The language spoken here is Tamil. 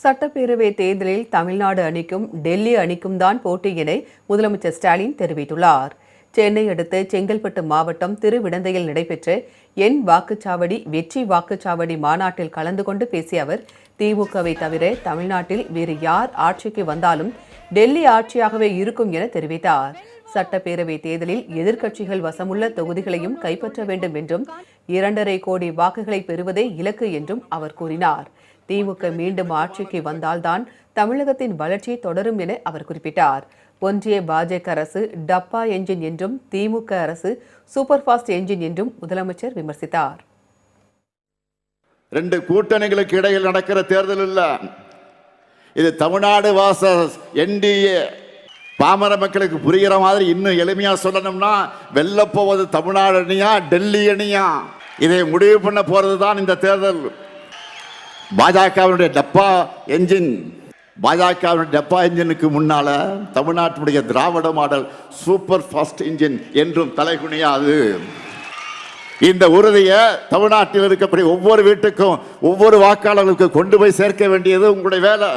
சட்டப்பேரவை தேர்தலில் தமிழ்நாடு அணிக்கும் டெல்லி அணிக்கும் தான் போட்டி என முதலமைச்சர் ஸ்டாலின் தெரிவித்துள்ளார். சென்னை அடுத்த செங்கல்பட்டு மாவட்டம் திருவிடந்தையில் நடைபெற்ற என் வாக்குச்சாவடி வெற்றி வாக்குச்சாவடி மாநாட்டில் கலந்து கொண்டு பேசிய அவர், திமுகவை தவிர தமிழ்நாட்டில் வேறு யார் ஆட்சிக்கு வந்தாலும் டெல்லி ஆட்சியாகவே இருக்கும் என தெரிவித்தார். சட்டப்பேரவை தேர்தலில் எதிர்க்கட்சிகள் வசமுள்ள தொகுதிகளையும் கைப்பற்ற வேண்டும் என்றும் 2.5 கோடி வாக்குகளை பெறுவதே இலக்கு என்றும் அவர் கூறினார். திமுக மீண்டும் ஆட்சிக்கு வந்தால்தான் தமிழகத்தின் வளர்ச்சி தொடரும் என அவர் குறிப்பிட்டார். ஒன்றிய பாஜக அரசு டப்பா என்ஜின் என்றும் திமுக அரசு சூப்பர் ஃபாஸ்ட் என்ஜின் என்றும் முதலமைச்சர் விமர்சித்தார். 2 கூட்டணிகளுக்கு இடையில் நடக்கிற தேர்தல் இல்ல, இது தமிழ்நாடு வாசஸ் என்டிஏ. பாமர மக்களுக்கு புரிகிற மாதிரி இன்னும் எளிமையா சொல்லணும்னா, வெல்ல போவது தமிழ்நாடு அணியா டெல்லி அணியா, இதை முடிவு பண்ண போறதுதான் இந்த தேர்தல். பாஜகவினுடைய டப்பா என்ஜின், பாஜகவினுடைய டப்பா என்ஜினுக்கு முன்னால தமிழ்நாட்டுடைய திராவிட மாடல் சூப்பர் ஃபாஸ்ட் என்ஜின் என்றும் தலைகுனியாது. இந்த உறுதியை தமிழ்நாட்டில் இருக்கக்கூடிய ஒவ்வொரு வீட்டுக்கும் ஒவ்வொரு வாக்காளர்களுக்கும் கொண்டு போய் சேர்க்க வேண்டியது உங்களுடைய வேலை.